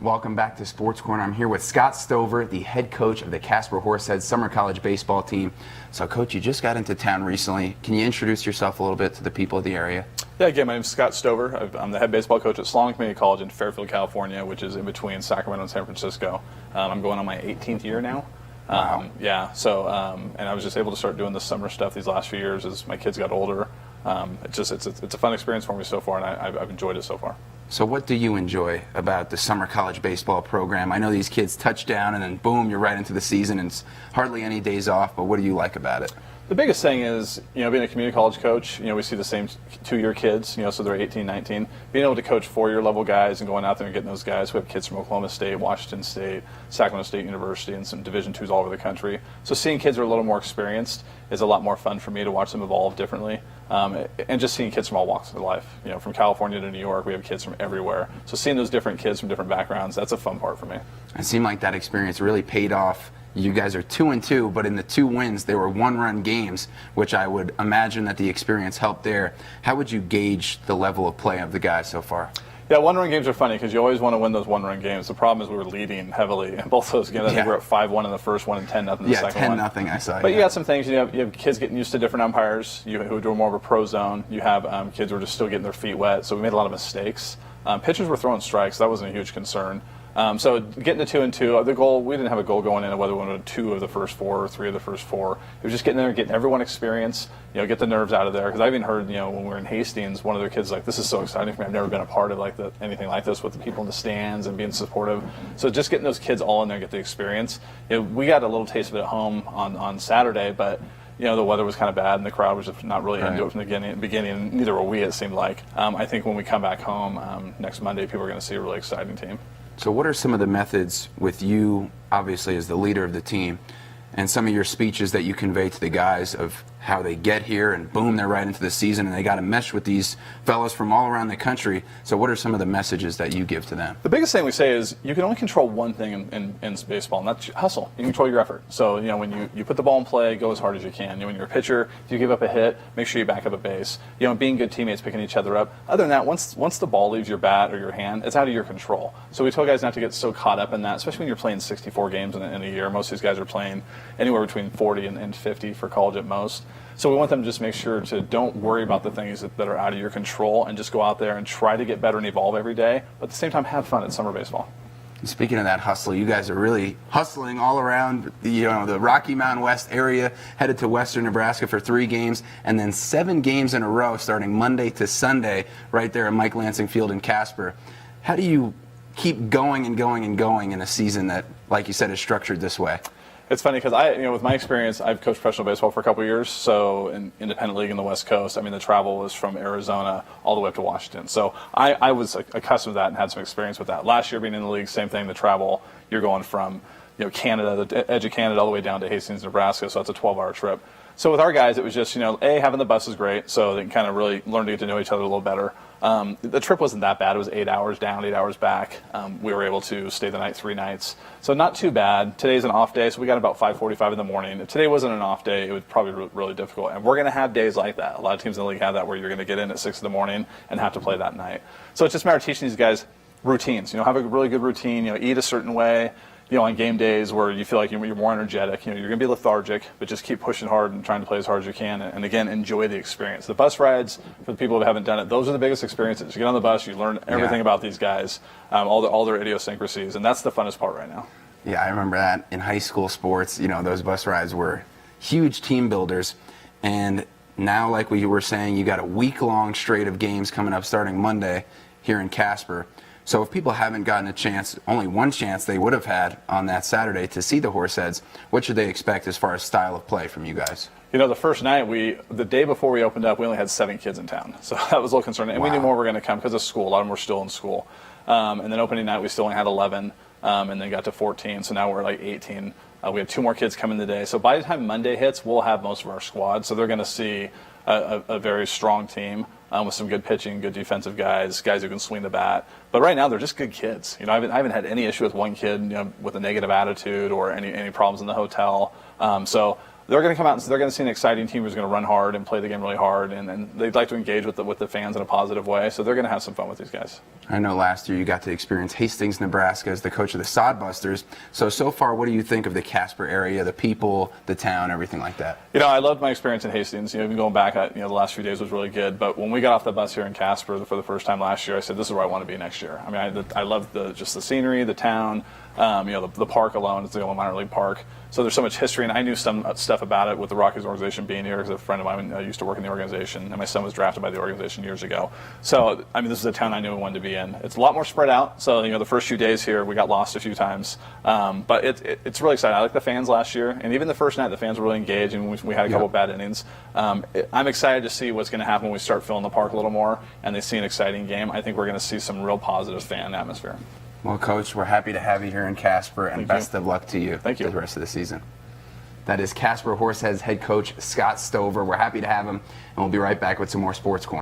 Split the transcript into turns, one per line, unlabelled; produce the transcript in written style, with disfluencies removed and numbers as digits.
Welcome back to Sports Corner. I'm here with Scott Stover, the head coach of the Casper Horseheads summer college baseball team. So, Coach, you just got into town recently. Can you introduce yourself a little bit to the people of the area?
Yeah, again, my name is Scott Stover. I'm the head baseball coach at Solomon Community College in Fairfield, California, which is in between Sacramento and San Francisco. I'm going on my 18th year now.
Wow.
And I was just able to start doing the summer stuff these last few years as my kids got older. It's a fun experience for me so far, and I've enjoyed it so far.
So what do you enjoy about the summer college baseball program? I know these kids touch down and then boom, you're right into the season and it's hardly any days off, but what do you like about it?
The biggest thing is, being a community college coach, we see the same two-year kids, so they're 18, 19. Being able to coach four-year level guys and going out there and getting those guys. We have kids from Oklahoma State, Washington State, Sacramento State University, and some Division IIs all over the country. So seeing kids who are a little more experienced is a lot more fun for me to watch them evolve differently. And just seeing kids from all walks of life. From California to New York, we have kids from everywhere. So seeing those different kids from different backgrounds, that's a fun part for me.
It seemed like that experience really paid off. You guys are 2-2, but in the 2 wins, they were one-run games, which I would imagine that the experience helped there. How would you gauge the level of play of the guys so far?
Yeah, one-run games are funny because you always want to win those one-run games. The problem is we were leading heavily in both those games. I think we were at 5-1 in the first one and 10-0 in the second one.
Yeah, 10-0 I saw.
But you got some things. You have kids getting used to different umpires who do more of a pro zone. You have kids who are just still getting their feet wet. So we made a lot of mistakes. Pitchers were throwing strikes. That wasn't a huge concern. So getting to 2-2, the goal, we didn't have a goal going in whether we wanted 2 of the first 4 or 3 of the first 4. It was just getting there and getting everyone experience, get the nerves out of there. Because I've even heard, when we were in Hastings, one of their kids like, this is so exciting for me. I've never been a part of anything like this with the people in the stands and being supportive. So just getting those kids all in there and get the experience. We got a little taste of it at home on Saturday, but the weather was kind of bad and the crowd was just not really into it from the beginning, and neither were we, it seemed like. I think when we come back home next Monday, people are going to see a really exciting team.
So what are some of the methods with you, obviously, as the leader of the team, and some of your speeches that you convey to the guys of how they get here and boom, they're right into the season and they got to mesh with these fellas from all around the country. So what are some of the messages that you give to them?
The biggest thing we say is you can only control one thing in baseball, and that's hustle. You control your effort. So, when you put the ball in play, go as hard as you can. When you're a pitcher, if you give up a hit, make sure you back up a base. Being good teammates, picking each other up. Other than that, once the ball leaves your bat or your hand, it's out of your control. So we tell guys not to get so caught up in that, especially when you're playing 64 games in a year. Most of these guys are playing anywhere between 40 and 50 for college at most. So we want them to just make sure to don't worry about the things that are out of your control and just go out there and try to get better and evolve every day. But at the same time, have fun at summer baseball.
Speaking of that hustle, you guys are really hustling all around the Rocky Mountain West area, headed to western Nebraska for 3 games, and then 7 games in a row starting Monday to Sunday right there at Mike Lansing Field in Casper. How do you keep going and going and going in a season that, like you said, is structured this way?
It's funny because with my experience, I've coached professional baseball for a couple of years. So in independent league in the West Coast, the travel was from Arizona all the way up to Washington. So I was accustomed to that and had some experience with that. Last year being in the league, same thing, the travel, you're going from Canada, the edge of Canada, all the way down to Hastings, Nebraska. So that's a 12-hour trip. So with our guys, it was just, having the bus is great, so they can kind of really learn to get to know each other a little better. The trip wasn't that bad. It was 8 hours down, 8 hours back. We were able to stay the night 3 nights. So not too bad. Today's an off day, so we got about 5:45 in the morning. If today wasn't an off day, it would probably be really difficult. And we're going to have days like that. A lot of teams in the league have that where you're going to get in at 6 in the morning and have to play that night. So it's just a matter of teaching these guys routines. Have a really good routine. Eat a certain way. On game days where you feel like you're more energetic, you're going to be lethargic, but just keep pushing hard and trying to play as hard as you can. And again, enjoy the experience. The bus rides, for the people who haven't done it, those are the biggest experiences. You get on the bus, you learn everything about these guys, all their idiosyncrasies, and that's the funnest part right now.
Yeah, I remember that in high school sports. Those bus rides were huge team builders. And now, like we were saying, you got a week-long straight of games coming up starting Monday here in Casper. So if people haven't gotten a chance, only one chance they would have had on that Saturday to see the Horseheads, what should they expect as far as style of play from you guys?
The first night, the day before we opened up, we only had 7 kids in town. So that was a little concerning. And we knew more were going to come because of school. A lot of them were still in school. And then opening night, we still only had 11, and then got to 14. So now we're like 18. We have 2 more kids coming today. So by the time Monday hits, we'll have most of our squad. So they're going to see a very strong team with some good pitching, good defensive guys who can swing the bat. But right now, they're just good kids. I haven't had any issue with one kid with a negative attitude or any problems in the hotel. So they're going to come out and they're going to see an exciting team who's going to run hard and play the game really hard, and they'd like to engage with the fans in a positive way. So they're going to have some fun with these guys.
I know last year you got to experience Hastings, Nebraska as the coach of the Sodbusters. So far, what do you think of the Casper area, the people, the town, everything like that?
I loved my experience in Hastings. Even going back, the last few days was really good. But when we got off the bus here in Casper for the first time last year, I said, this is where I want to be next year. I mean, I love just the scenery, the town. The park alone is the only minor league park. So there's so much history, and I knew some stuff about it with the Rockies organization being here because a friend of mine used to work in the organization, and my son was drafted by the organization years ago. So, I mean, this is a town I knew I wanted to be in. It's a lot more spread out. So, the first few days here, we got lost a few times. But it's really exciting. I like the fans last year, and even the first night, the fans were really engaged, and we had a couple bad innings. I'm excited to see what's going to happen when we start filling the park a little more, and they see an exciting game. I think we're going to see some real positive fan atmosphere.
Well, Coach, we're happy to have you here in Casper, and best of luck to you
for
the rest of the season. That is Casper Horseheads head coach Scott Stover. We're happy to have him, and we'll be right back with some more Sports Corner.